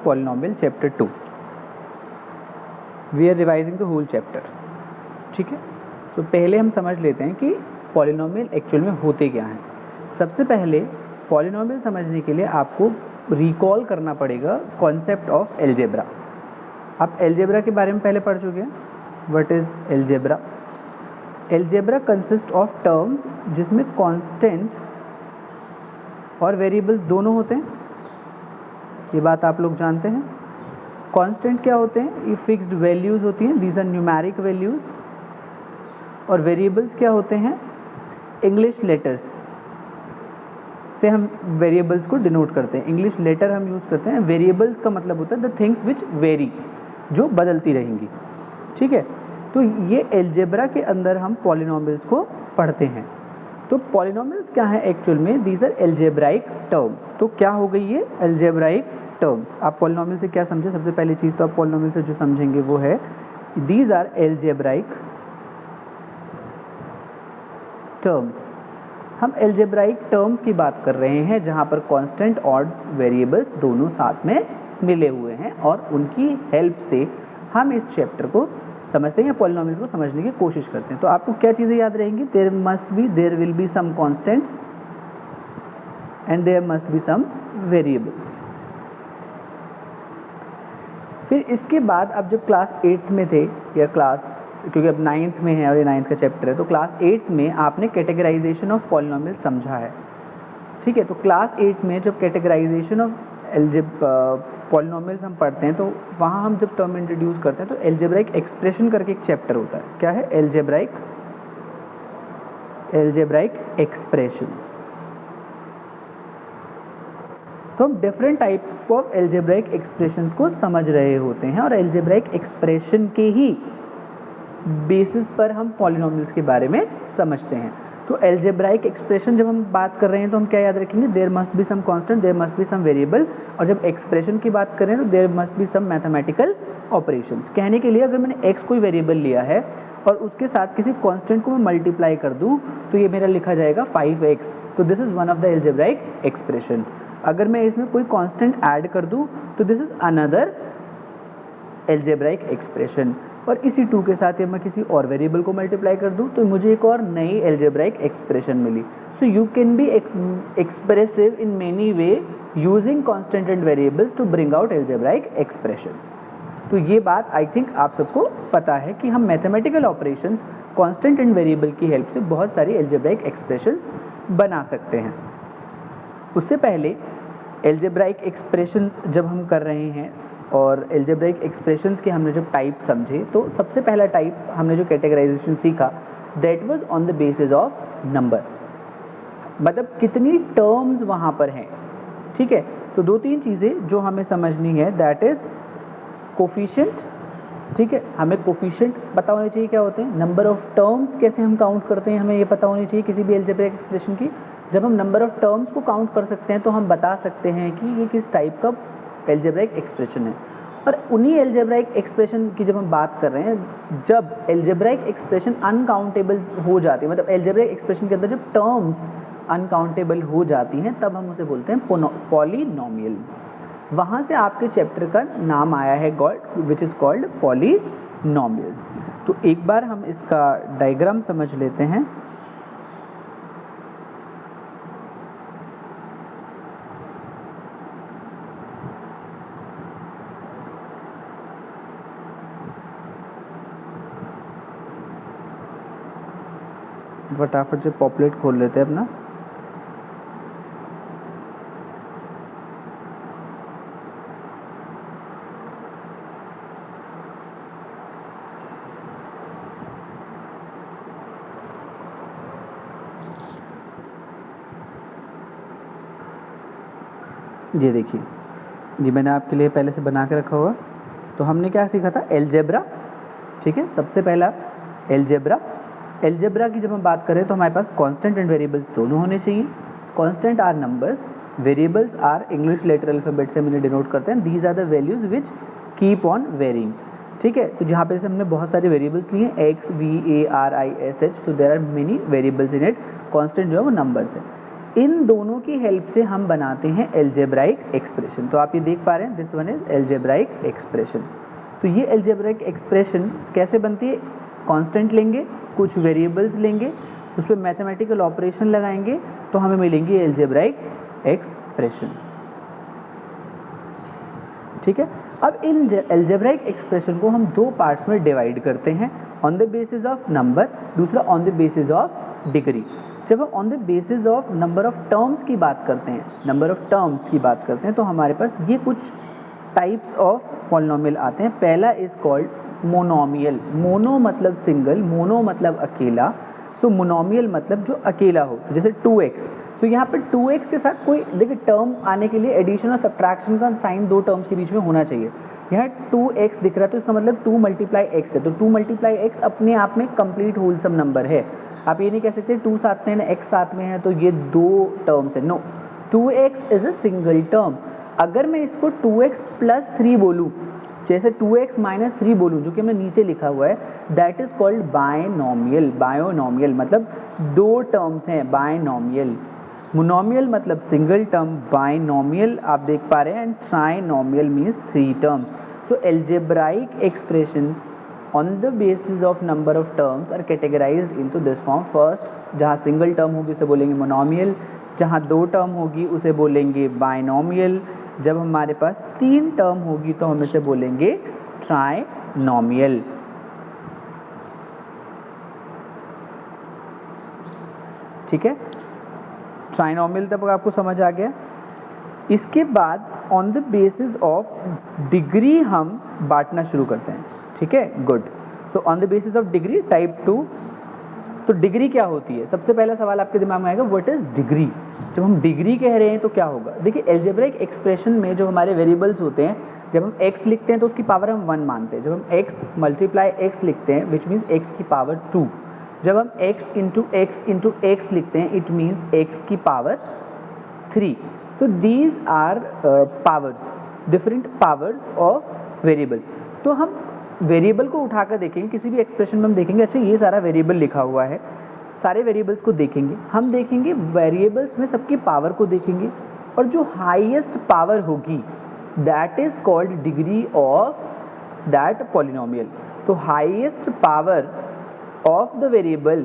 Polynomial chapter 2. We are revising the whole chapter. ठीक है, सो पहले हम समझ लेते हैं कि पॉलिनोमियल एक्चुअल में होते क्या हैं. सबसे पहले पॉलिनोमियल समझने के लिए आपको रिकॉल करना पड़ेगा कॉन्सेप्ट ऑफ एलजेब्रा. आप एलजेब्रा के बारे में पहले पढ़ चुके हैं. What is algebra? Algebra consist of terms जिसमें कांस्टेंट और वेरिएबल्स दोनों होते हैं. ये बात आप लोग जानते हैं. कांस्टेंट क्या होते हैं? ये फिक्स्ड वैल्यूज होती हैं, दीज आर न्यूमेरिक वैल्यूज. और वेरिएबल्स क्या होते हैं? इंग्लिश लेटर्स से हम वेरिएबल्स को डिनोट करते हैं. इंग्लिश लेटर हम यूज़ करते हैं. वेरिएबल्स का मतलब होता है द थिंग्स विच वेरी, जो बदलती रहेंगी. ठीक है, तो ये एलजेब्रा के अंदर हम पॉलिनोमियल्स को पढ़ते हैं. तो पॉलिनोमियल्स क्या है एक्चुअल में? These are algebraic terms. तो क्या हो गई ये? Algebraic terms. आप पॉलिनोमियल से क्या समझे? सबसे पहली चीज़ तो आप पॉलिनोमियल से जो समझेंगे वो है दीज आर एल्जेब्राइक टर्म्स. हम एल्जेब्राइक टर्म्स की बात कर रहे हैं जहाँ पर कांस्टेंट और वेरिएबल्स दोनों साथ में मिले हुए हैं और उनकी हेल्प से हम इस चैप्टर को समझते हैं या पॉलिनोमियल्स को समझने की कोशिश करते हैं. तो आपको क्या चीज़ें याद रहेंगी? There will be some constants and there must be some variables. फिर इसके बाद अब जब क्लास 8th में थे या क्योंकि अब 9th में है और ये 9th का चैप्टर है, तो क्लास 8th में आपने कैटेगराइजेशन ऑफ पॉलिनोमियल समझा है. ठीक है, तो क्लास 8 में जब कैटेगराइजेशन ऑफ पॉलिनोमियल्स हम पढ़ते हैं तो वहाँ हम जब टर्म इंट्रोड्यूस करते हैं तो एल्जेब्राइक एक्सप्रेशन करके एक चैप्टर होता है. क्या है? Algebraic expressions. तो हम different type of algebraic expressions को समझ रहे होते हैं और एल्जेब्राइक एक्सप्रेशन के ही बेसिस पर हम पॉलिनोमियल्स के बारे में समझते हैं. तो एल्जेब्राइक एक्सप्रेशन जब हम बात कर रहे हैं तो हम क्या याद रखेंगे? There must be some constant, there must be some variable. और जब एक्सप्रेशन की बात करें तो there must be some mathematical operations. कहने के लिए अगर मैंने x कोई वेरिएबल लिया है और उसके साथ किसी कांस्टेंट को मैं मल्टीप्लाई कर दूं तो ये मेरा लिखा जाएगा 5x. तो this is one of the algebraic expression. अगर मैं इसमें कोई कांस्टेंट ऐड कर दूं तो this is another algebraic expression. और इसी 2 के साथ मैं किसी और वेरिएबल को मल्टीप्लाई कर दूं तो मुझे एक और नई एल्जेब्राइक एक्सप्रेशन मिली. So you can be expressive in many way using constant and variables to bring out algebraic expression. तो ये बात आई थिंक आप सबको पता है कि हम mathematical operations constant and variable की हेल्प से बहुत सारी एल्जेब्राइक एक्सप्रेशंस बना सकते हैं. उससे पहले एल्जेब्राइक एक्सप्रेशंस जब हम कर रहे हैं और एल्जेब्राइक एक्सप्रेशंस के हमने जब टाइप समझे तो सबसे पहला टाइप हमने जो कैटेगराइजेशन सीखा that was on the basis of number. मतलब कितनी टर्म्स वहाँ पर हैं. ठीक है, तो 2-3 चीज़ें जो हमें समझनी है दैट इज कोफिशिएंट. ठीक है, हमें कोफिशिएंट पता होने चाहिए क्या होते हैं. नंबर ऑफ टर्म्स कैसे हम काउंट करते हैं हमें ये पता होनी चाहिए किसी भी एल्जेब्राइक एक्सप्रेशन की. जब हम नंबर ऑफ टर्म्स को काउंट कर सकते हैं तो हम बता सकते हैं कि ये किस टाइप का एल्जेब्राइक एक्सप्रेशन है. और उन्हीं एल्जेब्राइक एक्सप्रेशन की जब हम बात कर रहे हैं, जब एल्जेब्राइक एक्सप्रेशन अनकाउंटेबल हो जाती है, मतलब एल्जेब्राइक एक्सप्रेशन के अंदर जब टर्म्स अनकाउंटेबल हो जाती हैं तब हम उसे बोलते हैं पॉलिनोमियल. वहाँ से आपके चैप्टर का नाम आया है विच इज़ कॉल्ड पॉलिनोमियल्स. तो एक बार हम इसका डायग्राम समझ लेते हैं. फटाफट से पॉपुलेट खोल लेते हैं अपना. ये देखिए, ये मैंने आपके लिए पहले से बना के रखा हुआ. तो हमने क्या सीखा था? एल्जेब्रा. ठीक है, सबसे पहला एल्जेब्रा. एल्जेब्रा की जब हम बात करें तो हमारे पास कांस्टेंट एंड वेरिएबल्स दोनों होने चाहिए. Constant are numbers, variables are English letter alphabet से हमने डिनोट करते हैं. These are the values which keep on varying. ठीक है, तो जहाँ पे से हमने बहुत सारे वेरिएबल्स लिए x, v, a, r, i, s, h. तो there are many variables in it. Constant जो है वो नंबर्स है. इन दोनों की हेल्प से हम बनाते हैं एल्जेब्राइक एक्सप्रेशन। तो आप ये देख पा रहे हैं, this one is algebraic expression. तो ये एल्जेब्राइक एक्सप्रेशन कैसे बनती है? कांस्टेंट लेंगे, कुछ वेरिएबल्स लेंगे, उस पर मैथमेटिकल ऑपरेशन लगाएंगे तो हमें मिलेंगी एल्जेब्राइक एक्सप्रेशंस। ठीक है, अब इन एल्जेब्राइक एक्सप्रेशन को हम दो पार्ट्स में डिवाइड करते हैं, on the basis of number, दूसरा on the basis of degree. जब हम on the basis of number of terms की बात करते हैं, नंबर ऑफ टर्म्स की बात करते हैं, तो हमारे पास ये कुछ टाइप्स ऑफ पॉलिनोमियल आते हैं। पहला इज कॉल्ड मोनोमियल। मोनो मतलब सिंगल, मोनो मतलब अकेला, सो मोनोमियल मतलब जो अकेला हो, जैसे 2x। तो यहाँ पर 2x के साथ कोई देखिए टर्म आने के लिए एडिशन और सब्ट्रैक्शन का साइन दो टर्म्स के बीच में होना चाहिए। यहाँ 2x दिख रहा है तो इसका मतलब 2 मल्टीप्लाई x है, तो 2 मल्टीप्लाई x अपने आप में कंप्लीट होलसम नंबर है। आप ये नहीं कह सकते 2 साथ में है, x साथ में है तो ये दो टर्म्स है। No, 2x is a single term. अगर मैं इसको 2x प्लस 3 बोलूँ, जैसे 2x माइनस 3 बोलूँ, जो कि हमने नीचे लिखा हुआ है, that is called binomial. Binomial मतलब दो टर्म्स हैं, बायनोमियल। मोनोमियल मतलब सिंगल टर्म, बायनोमियल आप देख पा रहे हैं, and trinomial means 3 terms. So algebraic expression on the basis of number of terms are categorized into this form. First, जहाँ सिंगल टर्म होगी उसे बोलेंगे मोनोमियल, जहाँ दो टर्म होगी उसे बोलेंगे बायनोमियल, जब हमारे पास 3 टर्म होगी तो हम इसे बोलेंगे ट्राइनोमियल। ठीक है, ट्राइनोमियल तक आपको समझ आ गया। इसके बाद on the basis of degree हम बांटना शुरू करते हैं। ठीक है, good. So on the basis of degree type 2। तो डिग्री क्या होती है? सबसे पहला सवाल आपके दिमाग में आएगा, व्हाट इज डिग्री? जब हम डिग्री कह रहे हैं तो क्या होगा? देखिए, एल्जेब्रिक एक्सप्रेशन में जो हमारे वेरिएबल्स होते हैं, जब हम x लिखते हैं तो उसकी पावर हम 1 मानते हैं। जब हम x मल्टीप्लाई x लिखते हैं, विच मीन्स x की पावर 2। जब हम x इंटू x लिखते हैं, इट मीन्स x की power 3। So these are powers, different powers of variable. तो हम वेरिएबल को उठाकर देखेंगे, किसी भी एक्सप्रेशन में हम देखेंगे, अच्छा ये सारा वेरिएबल लिखा हुआ है, सारे वेरिएबल्स को देखेंगे, हम देखेंगे वेरिएबल्स में सबकी पावर को देखेंगे, और जो हाईएस्ट पावर होगी that is called degree of that polynomial. तो highest power of the variable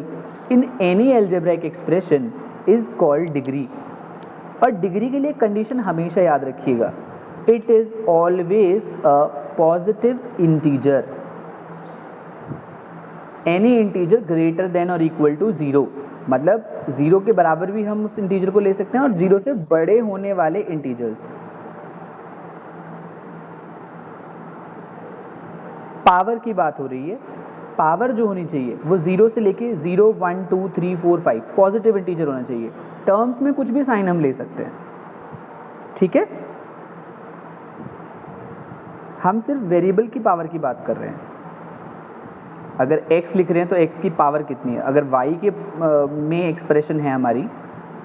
in any algebraic expression is called degree. और डिग्री के लिए कंडीशन हमेशा याद रखिएगा, it is always a positive integer, any integer greater than और equal to 0। मतलब 0 के बराबर भी हम उस इंटीजर को ले सकते हैं, और 0 से बड़े होने वाले इंटीजर्स। पावर की बात हो रही है, पावर जो होनी चाहिए वो 0 से लेके 0, 1, 2, 3, 4, 5 पॉजिटिव इंटीजर होना चाहिए। टर्म्स में कुछ भी साइन हम ले सकते हैं। ठीक है, हम सिर्फ वेरिएबल की पावर की बात कर रहे हैं। अगर x लिख रहे हैं तो x की पावर कितनी है? अगर y के में एक्सप्रेशन है हमारी,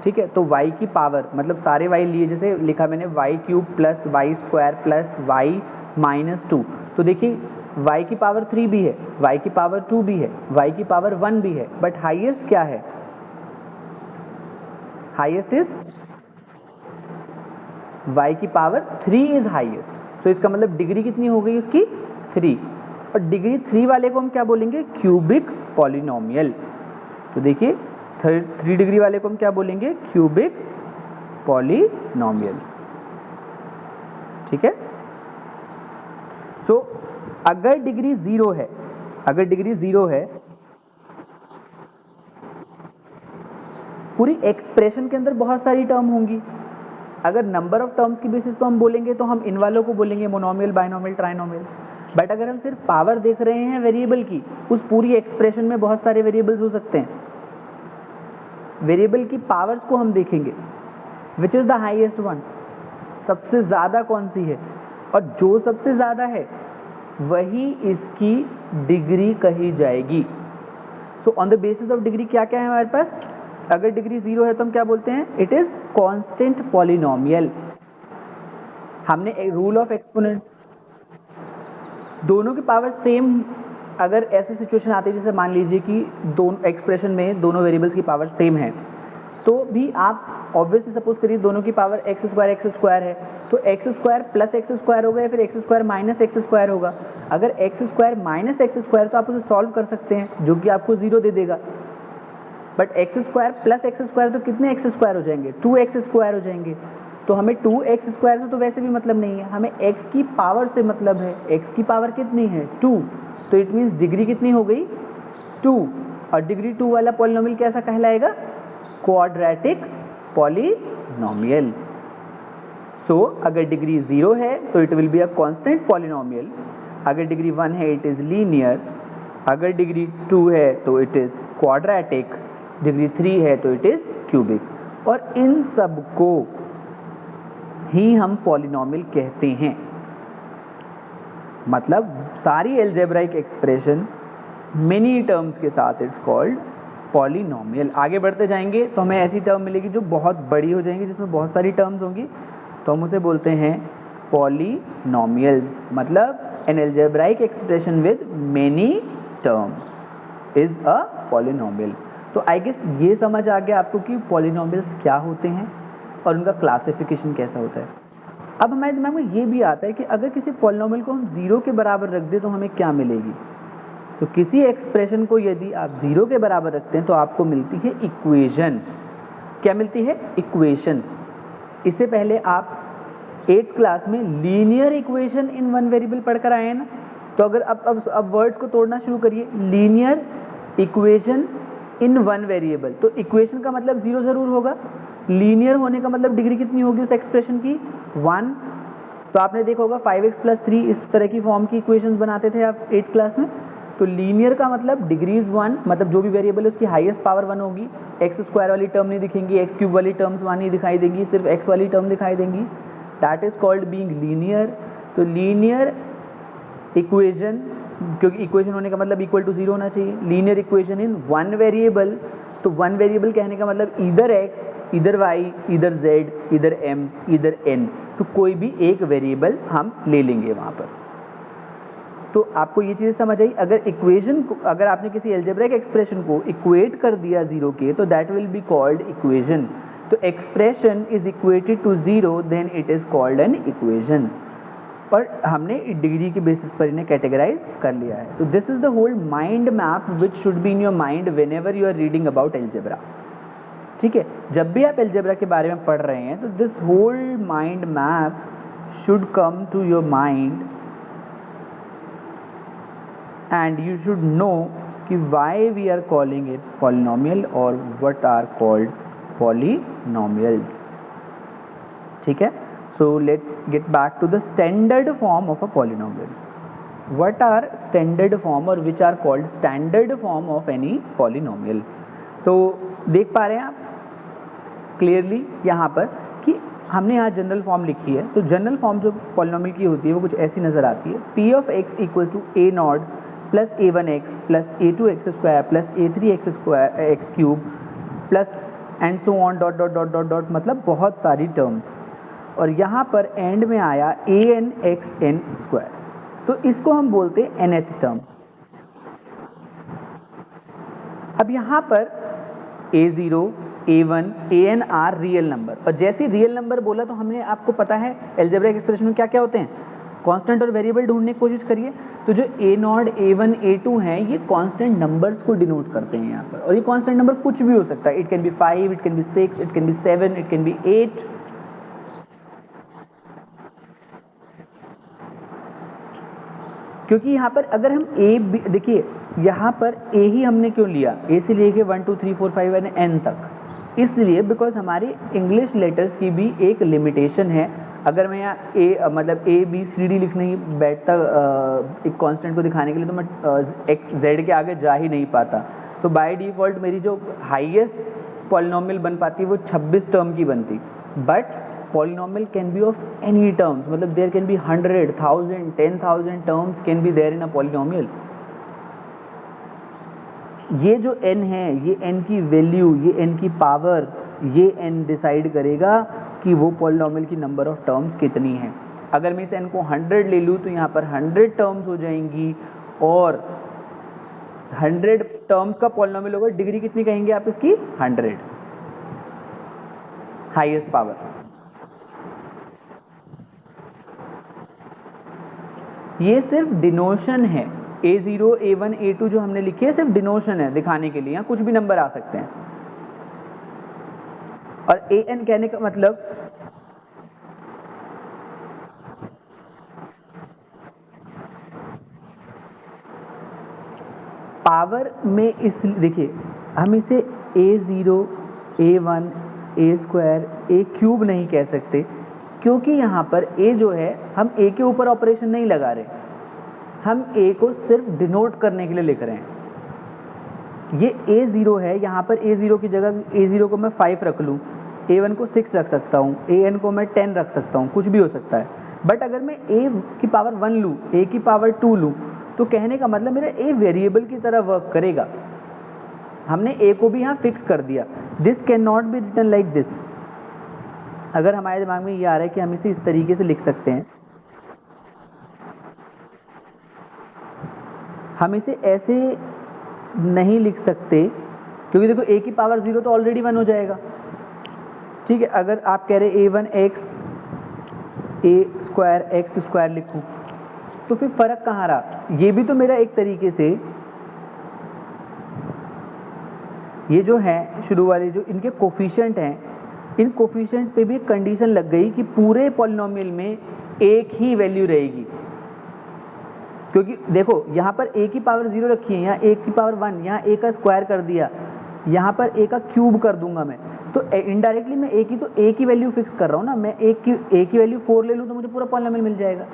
ठीक है, तो y की पावर मतलब सारे y लिए, जैसे लिखा मैंने y cube plus y square plus y minus 2। तो देखिए y की पावर 3 भी है, y की पावर 2 भी है, y की पावर 1 भी है, बट हाईएस्ट क्या है? हाईएस्ट इज y की पावर 3 इज हाईएस्ट। तो इसका मतलब डिग्री कितनी हो गई उसकी? 3। और डिग्री 3 वाले को हम क्या बोलेंगे? Cubic polynomial. तो देखिए 3 डिग्री वाले को हम क्या बोलेंगे? Cubic polynomial. ठीक है, तो अगर डिग्री 0 है, अगर डिग्री 0 है, पूरी एक्सप्रेशन के अंदर बहुत सारी टर्म होंगी। अगर नंबर ऑफ टर्म्स की बेसिस पर हम बोलेंगे तो हम इन वालों को बोलेंगे मोनोमियल, बायनोमियल, ट्राइनोमियल। बट अगर हम सिर्फ पावर देख रहे हैं वेरिएबल की, उस पूरी एक्सप्रेशन में बहुत सारे वेरिएबल्स हो सकते हैं। वेरिएबल की पावर्स को हम देखेंगे, which is the highest one, सबसे ज्यादा कौन सी है, और जो सबसे ज्यादा है वही इसकी डिग्री कही जाएगी। So on the basis of degree क्या क्या है हमारे पास? अगर डिग्री 0 है तो हम क्या बोलते हैं? It is constant polynomial. हमने रूल ऑफ एक्सपोनेंट, दोनों की पावर सेम, अगर ऐसी सिचुएशन आती है जैसे मान लीजिए कि दोनों एक्सप्रेशन में दोनों वेरिएबल्स की पावर सेम है, तो भी आप ऑब्वियसली सपोज करिए दोनों की पावर एक्स स्क्वायर है, तो x square plus x square होगा या फिर x square minus x square होगा। अगर x square minus x square तो आप उसे सॉल्व कर सकते हैं, जो कि आपको 0 दे देगा। But x square plus x square तो कितने एक्स स्क्वायर हो जाएंगे, 2x स्क्वायर हो जाएंगे। तो हमें 2x स्क्वायर से तो वैसे भी मतलब नहीं है, हमें x की पावर से मतलब है। x की पावर कितनी है, 2, तो इट मीन्स डिग्री कितनी हो गई, 2। और डिग्री 2 वाला पॉलिनोमियल कैसा कहलाएगा, क्वाड्रेटिक पॉलिनोमियल। सो अगर डिग्री 0 है तो it will be a constant polynomial, अगर डिग्री 1 है इट इज लीनियर, अगर डिग्री 2 है तो इट इज क्वाड्रेटिक, डिग्री 3 है तो इट इज क्यूबिक। और इन सब को ही हम पॉलिनोमियल कहते हैं। मतलब सारी एल्जेब्राइक एक्सप्रेशन मेनी टर्म्स के साथ इट्स कॉल्ड पॉलिनोमियल। आगे बढ़ते जाएंगे तो हमें ऐसी टर्म मिलेगी जो बहुत बड़ी हो जाएंगी, जिसमें बहुत सारी टर्म्स होंगी, तो हम उसे बोलते हैं पॉलिनोमियल। मतलब an algebraic expression with many terms is a polynomial. तो आई गेस ये समझ आ गया आपको कि पॉलिनोमियल्स क्या होते हैं और उनका क्लासिफिकेशन कैसा होता है। अब हमारे दिमाग में ये भी आता है कि अगर किसी पॉलिनोमियल को हम 0 के बराबर रख दें तो हमें क्या मिलेगी। तो किसी एक्सप्रेशन को यदि आप 0 के बराबर रखते हैं तो आपको मिलती है इक्वेशन। क्या मिलती है, इक्वेशन। इससे पहले आप 8th क्लास में linear equation in one variable पढ़कर आए हैं ना। तो अगर अब वर्ड्स को तोड़ना शुरू करिए, linear equation in one variable, तो इक्वेशन का मतलब 0 जरूर होगा। लीनियर होने का मतलब डिग्री कितनी होगी उस एक्सप्रेशन की, 1। तो आपने देखा होगा 5x + 3 इस तरह की फॉर्म की इक्वेशंस बनाते थे आप 8th क्लास में। तो लीनियर का मतलब डिग्री इज 1, मतलब जो भी वेरिएबल है उसकी हाईएस्ट पावर 1 होगी। एक्स स्क्वायर वाली टर्म नहीं दिखेंगी, एक्स क्यूब वाली टर्म्स वहाँ नहीं दिखाई देंगी, सिर्फ एक्स वाली टर्म दिखाई देंगी। That is called being linear. तो लीनियर इक्वेशन, क्योंकि इक्वेशन होने का मतलब इक्वल टू 0 होना चाहिए। Linear equation in one variable, तो वन वेरिएबल कहने का मतलब इधर x, इधर y, इधर z, इधर m, इधर n, तो कोई भी एक वेरिएबल हम ले लेंगे वहाँ पर। तो आपको ये चीज़ समझ आई। अगर इक्वेशन को, अगर आपने किसी एल्जेब्रिक एक्सप्रेशन को इक्वेट कर दिया 0 के, तो that will be called equation. तो expression is equated to 0 then it is called an equation. और हमने डिग्री के बेसिस पर इन्हें कैटेगराइज कर लिया है। तो this is the whole mind map which should be in your mind whenever you are reading about algebra. ठीक है, जब भी आप एल्जेब्रा के बारे में पढ़ रहे हैं तो this whole mind map should come to your mind and you should know कि why we are calling it polynomial और what are called polynomials। ठीक है, so let's get back to the standard form of a polynomial। what are standard form और which are called standard form of any polynomial। तो देख पा रहे हैं आप क्लियरली यहाँ पर कि हमने यहाँ जनरल फॉर्म लिखी है। तो जनरल फॉर्म जो पॉलिनोमियल की होती है वो कुछ ऐसी नज़र आती है, p of x equals to a not plus a1x plus a2x square plus a3x square x cube plus and so on dot dot dot dot dot, मतलब बहुत सारी टर्म्स। और यहाँ पर एंड में आया an(x(n) स्क्वायर, तो इसको हम बोलते हैं nth टर्म। अब यहाँ पर a0, a1, an are real number, और जैसे रियल नंबर बोला तो हमने आपको पता है एल्जेब्रिक एक्सप्रेशन में क्या क्या होते हैं, कांस्टेंट और वेरिएबल ढूंढने की कोशिश करिए। तो जो a0, a1, a2 हैं ये कांस्टेंट नंबर्स को डिनोट करते हैं यहाँ पर, और ये कांस्टेंट नंबर कुछ भी हो सकता है। It can be 5, it can be 6, it can be 7, it can be 8। क्योंकि यहाँ पर अगर हम a देखिए यहाँ पर a ही हमने क्यों लिया, a से लेके 1 2 3 4 5 यानी n तक, इसलिए बिकॉज हमारी इंग्लिश लेटर्स की भी एक लिमिटेशन है। अगर मैं यहाँ a मतलब a b c d लिखने ही बैठता एक कांस्टेंट को दिखाने के लिए, तो मैं z के आगे जा ही नहीं पाता। तो बाय डिफ़ॉल्ट मेरी जो हाईएस्ट पॉलिनोमियल बन पाती वो 26 टर्म की बनती। But polynomial can be of any terms, मतलब there can be 100, 1000, 10,000 terms can be there in a polynomial. ये जो n है, ये n की वैल्यू, ये n की पावर, ये n डिसाइड करेगा कि वो पॉलिनोमियल की नंबर ऑफ टर्म्स कितनी है। अगर मैं इस n को 100 ले लूँ तो यहाँ पर 100 टर्म्स हो जाएंगी, और 100 टर्म्स का पॉलिनोमियल होगा, डिग्री कितनी कहेंगे आप इसकी, 100। Highest power. ये सिर्फ डिनोशन है, A0 A1 A2 जो हमने लिखी है सिर्फ डिनोशन है दिखाने के लिए, यहाँ कुछ भी नंबर आ सकते हैं। और AN कहने का मतलब पावर में, इस देखिए हम इसे A0 A1 A square A cube नहीं कह सकते, क्योंकि यहाँ पर A जो है हम A के ऊपर ऑपरेशन नहीं लगा रहे, हम A को सिर्फ डिनोट करने के लिए लिख रहे हैं। ये A0 है, यहाँ पर A0 की जगह A0 को मैं 5 रख लूँ, A1 को 6 रख सकता हूँ, AN को मैं 10 रख सकता हूँ, कुछ भी हो सकता है। बट अगर मैं A की पावर 1 लूँ, A की पावर 2 लूँ, तो कहने का मतलब मेरा A वेरिएबल की तरह वर्क करेगा। हमने A को भी यहाँ फिक्स कर दिया। This can not be written like this. अगर हमारे दिमाग में ये आ रहा है कि हम इसे इस तरीके से लिख सकते हैं, हम इसे ऐसे नहीं लिख सकते, क्योंकि देखो A की पावर 0 तो ऑलरेडी 1 हो जाएगा, ठीक है। अगर आप कह रहे A1 x A square x square लिखूं, तो फिर फर्क कहाँ रहा? ये भी तो मेरा एक तरीके से, ये जो है शुरू वाले जो इनके कोफिशिएंट हैं, इन कोफिशिएंट पे भी एक कंडीशन लग गई कि पूरे पॉलिनोमियल में एक ही वैल्यू रहेगी। क्योंकि देखो यहाँ पर A की पावर 0 रखी है, यहाँ A की पावर 1, यहाँ A का स्क्वायर कर दिया, यहाँ पर A का क्यूब कर दूंगा मैं, तो इनडायरेक्टली मैं A की वैल्यू फिक्स कर रहा हूँ ना। मैं A की वैल्यू 4 ले लूँ तो मुझे पूरा पॉलिनोमियल मिल जाएगा।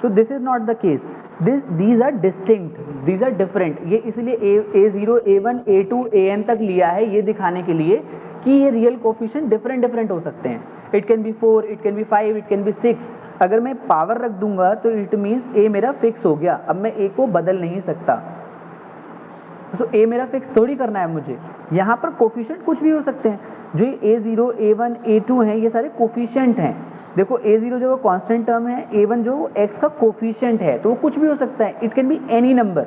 तो this is not the case, these are distinct, these are different. ये इसलिए A0 A1 A2 AN तक लिया है ये दिखाने के लिए कि ये रियल कोफिशिएंट डिफरेंट हो सकते हैं। It can be 4, it can be 5, it can be 6। अगर मैं पावर रख दूंगा तो इट मीन्स A मेरा फिक्स हो गया, अब मैं A को बदल नहीं सकता। तो A मेरा फिक्स थोड़ी करना है मुझे। यहाँ पर कोफिशिएंट कुछ भी हो सकते हैं। जो A0 A1 A2 हैं, ये सारे कोफिशिएंट हैं। देखो A0 जो कांस्टेंट टर्म है, A1 जो x का कोफिशिएंट है, तो वो कुछ भी हो सकता है, it can be any number.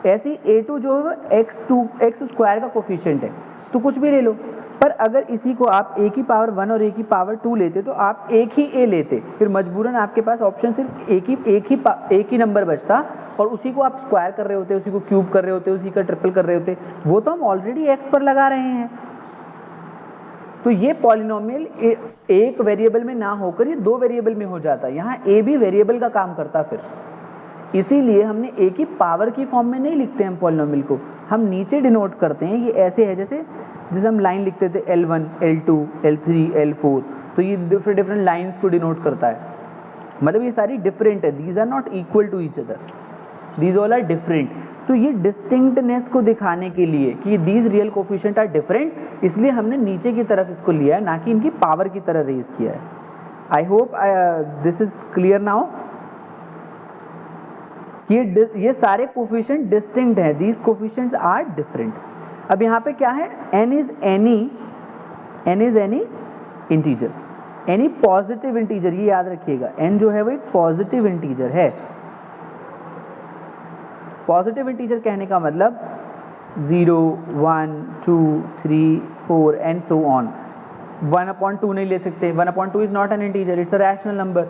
ऐसे ही A2 जो है x स्क्वायर का कोफिशिएंट है, तो कुछ भी ले लो। पर अगर इसी को आप A की पावर 1 और A की पावर 2 लेते तो आप एक ही A लेते, फिर मजबूरन आपके पास ऑप्शन सिर्फ एक ही नंबर बचता, और उसी को आप स्क्वायर कर रहे होते, उसी को क्यूब कर रहे होते, उसी का ट्रिपल कर रहे होते। वो तो हम ऑलरेडी x पर लगा रहे हैं। तो ये पॉलिनोमियल एक वेरिएबल में ना होकर ये 2 वेरिएबल में हो जाता। यहाँ A भी वेरिएबल का काम करता फिर, इसीलिए हमने A की पावर की फॉर्म में नहीं लिखते हैं पॉलिनोमियल को, हम नीचे डिनोट करते हैं। ये ऐसे है जैसे हम लाइन लिखते थे L1 L2 L3 L4, तो ये डिफरेंट लाइंस को डिनोट करता है। मतलब ये सारी डिफरेंट है, these are not equal to each other, these all are different. तो ये डिस्टिंक्टनेस को दिखाने के लिए कि these real coefficient are different, इसलिए हमने नीचे की तरफ इसको लिया है, ना कि इनकी पावर की तरह रेज किया है। I hope this is clear now कि ये सारे कोफिशिएंट डिस्टिंक्ट हैं, दीज कोफिशिएंट्स आर डिफरेंट। अब यहाँ पे क्या है? n is any integer, any positive integer, ये याद रखिएगा। n जो है वो एक पॉजिटिव इंटीजर है। पॉजिटिव इंटीजर कहने का मतलब 0 1 2 3 4 एंड सो ऑन। 1/2 नहीं ले सकते, 1/2 is not an integer, it's a rational number.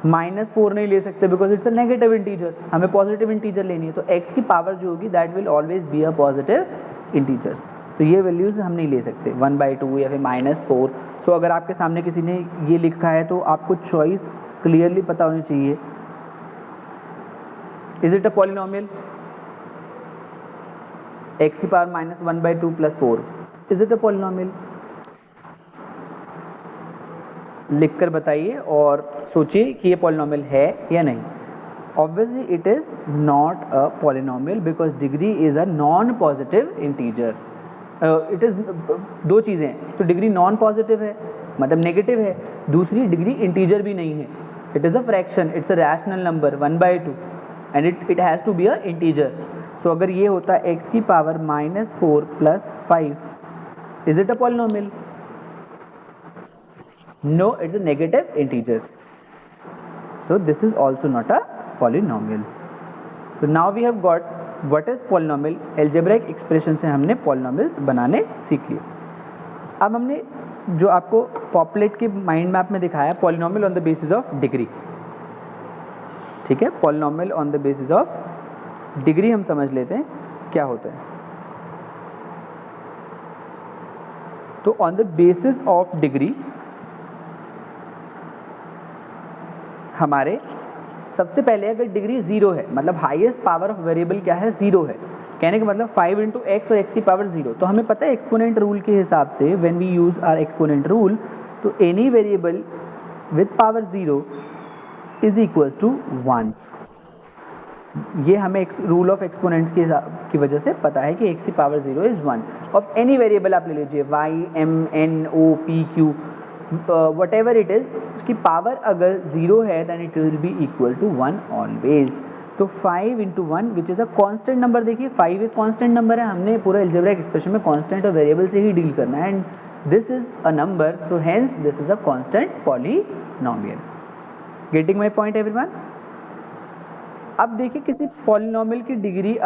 -4 नहीं ले सकते because it's a negative integer, हमें पॉजिटिव इंटीजर लेनी है। तो x की पावर जो होगी that will always be a positive integers. तो ये वैल्यूज हम नहीं ले सकते 1/2 या फिर -4। सो अगर आपके सामने किसी ने ये लिखा है तो आपको चॉइस क्लियरली पता होनी चाहिए। Is it a polynomial? x की power -1/2 + 4, is it a polynomial? लिखकर बताइए और सोचिए कि ये पॉलिनोमियल है या नहीं। Obviously it is not a polynomial because degree is a non-positive integer. It is दो चीज़ें हैं, तो डिग्री नॉन पॉजिटिव है मतलब नेगेटिव है, दूसरी डिग्री इंटीजर भी नहीं है, it is a fraction, it's a rational number 1/2 and it has to be a integer. So अगर ये होता है x की power -4 + 5, is it a polynomial? No, it's a negative integer. So this is also not a polynomial. So now we have got what is polynomial. Algebraic expression से हमने polynomials बनाने सीख लिए। अब हमने जो आपको पॉपलेट के माइंड मैप में दिखाया है, polynomial on the basis of degree, ठीक है, polynomial on the basis of degree हम समझ लेते हैं क्या होता है। तो on the basis of degree हमारे सबसे पहले अगर डिग्री 0 है, मतलब हाईएस्ट पावर ऑफ वेरिएबल क्या है, 0 है, कहने का मतलब 5 इंटू एक्स और एक्स की पावर 0। तो हमें पता है एक्सपोनेंट रूल के हिसाब से, when we use our exponent rule, तो any variable with power 0 is equal to 1। ये हमें रूल ऑफ एक्सपोनेंट्स की वजह से पता है कि एक्स की power 0 is 1 of any variable. आप ले लीजिए y, m, n, o, p, q, whatever it is, उसकी पावर अगर 0 है then it will be equal to 1 always. तो 5 into 1 which is a constant number, देखिए 5 एक कॉन्स्टेंट नंबर है, हमने पूरा अलजेब्रिक एक्सप्रेशन में कॉन्स्टेंट और वेरिएबल से ही डील करना है, and this is a number, so hence this is a constant polynomial. Getting my point everyone? अब देखिए किसी पॉलिनोमियल की डिग्री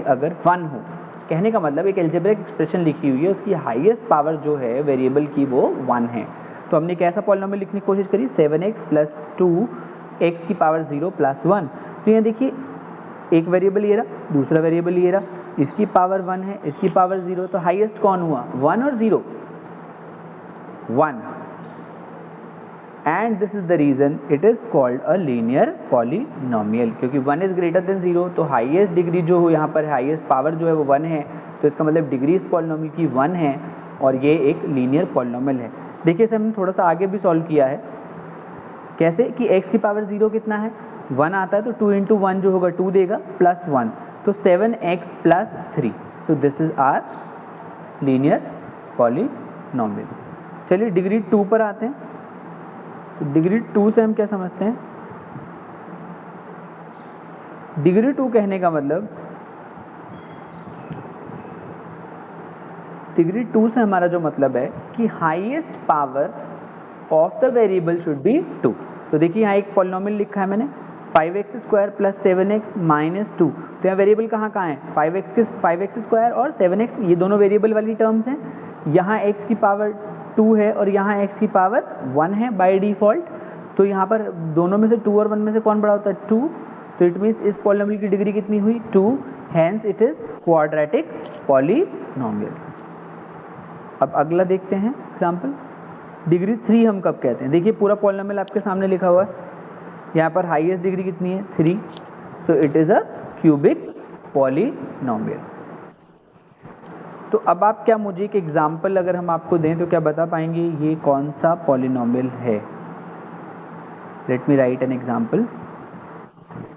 अगर 1 हो, कहने का मतलब एक अलजेब्रिक एक्सप्रेशन लिखी हुई है, उसकी हाईएस्ट पावर जो है वेरिएबल की वो 1 है। तो हमने कैसा पॉलिनोमियल लिखने की कोशिश करी, 7x प्लस 2 एक्स की पावर 0 प्लस 1। तो यहाँ देखिए एक वेरिएबल ये रहा, दूसरा वेरिएबल ये रहा, इसकी पावर 1 है, इसकी पावर 0, तो हाईएस्ट कौन हुआ, 1 और 0, 1, and this is the reason it is called a linear polynomial, क्योंकि 1 इज ग्रेटर देन 0, तो हाईएस्ट डिग्री जो हो यहाँ पर, हाईएस्ट पावर जो है वो 1 है, तो इसका मतलब डिग्री इस पॉलिनोमियल की 1 है और ये एक लीनियर पॉलिनोमियल है। देखिए इसे हमने थोड़ा सा आगे भी सॉल्व किया है, कैसे कि x की पावर 0 कितना है, 1 आता है, तो 2 इंटू 1 जो होगा 2 देगा, प्लस 1, तो 7x plus 3, so this is our linear polynomial. चलिए डिग्री 2 पर आते हैं। तो डिग्री 2 से हम क्या समझते हैं, डिग्री 2 कहने का मतलब, डिग्री 2 से हमारा जो मतलब है कि highest power of the variable should be 2। तो देखिए यहाँ एक पॉलिनोमियल लिखा है मैंने, 5x square plus 7x minus 2, तो यहाँ वेरिएबल कहाँ कहाँ है, 5x स्क्वायर और 7x, ये दोनों वेरिएबल वाली टर्म्स हैं। यहाँ x की पावर 2 है और यहाँ x की पावर 1 है बाय डिफॉल्ट, तो यहाँ पर दोनों में से 2 और 1 में से कौन बड़ा होता है, 2, तो इट मीन्स इस पॉलिनोमियल की डिग्री कितनी हुई, 2, hence it is quadratic polynomial. अब अगला देखते हैं एग्जाम्पल, डिग्री 3 हम कब कहते हैं, देखिए पूरा पॉलिनोमियल आपके सामने लिखा हुआ है, यहाँ पर हाईएस्ट डिग्री कितनी है, 3, so it is a cubic polynomial. तो अब आप क्या, मुझे एक एग्जाम्पल अगर हम आपको दें तो क्या बता पाएंगे ये कौन सा पॉलिनोमियल है? Let me right an example.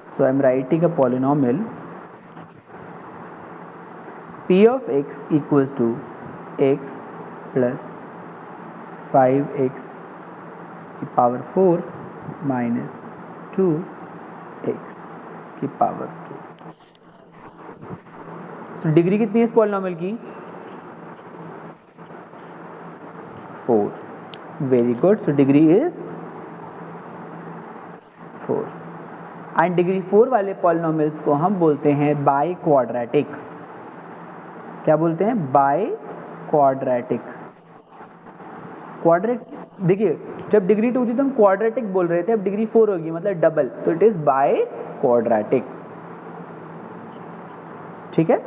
So I am writing a polynomial p of x equals to x plus 5x की पावर 4 माइनस 2x की पावर 2। तो डिग्री कितनी है इस पॉलिनोमियल की, 4। Very good, so degree is 4, and degree 4 वाले polynomials को हम बोलते हैं बाई क्वाड्रेटिक। क्या बोलते हैं, बाई क्वाड्रेटिक। क्वाड्रेटिक देखिए जब डिग्री 2 थी तो हम क्वाड्रेटिक बोल रहे थे, अब डिग्री 4 होगी मतलब डबल, तो इट इज बाय क्वाड्रेटिक, ठीक है।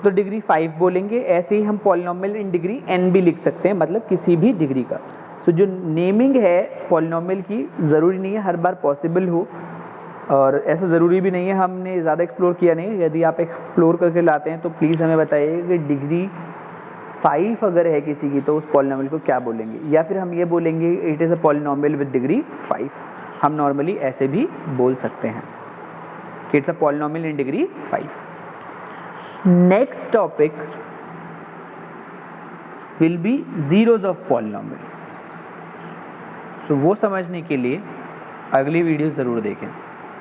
तो डिग्री 5 बोलेंगे, ऐसे ही हम पॉलिनोमियल इन डिग्री n भी लिख सकते हैं, मतलब किसी भी डिग्री का। सो जो नेमिंग है पॉलिनोमियल की ज़रूरी नहीं है हर बार पॉसिबल हो, और ऐसा ज़रूरी भी नहीं है, हमने ज़्यादा एक्सप्लोर किया नहीं। यदि आप एक्सप्लोर करके लाते हैं तो प्लीज़ हमें बताइए कि डिग्री 5 अगर है किसी की तो उस पॉलिनोमियल को क्या बोलेंगे, या फिर हम ये बोलेंगे it is a polynomial with degree 5। हम नॉर्मली ऐसे भी बोल सकते हैं कि it's a polynomial in degree 5। Next topic will be zeros of polynomial. तो वो समझने के लिए अगली वीडियो ज़रूर देखें।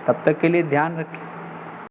तब तक के लिए ध्यान रखें।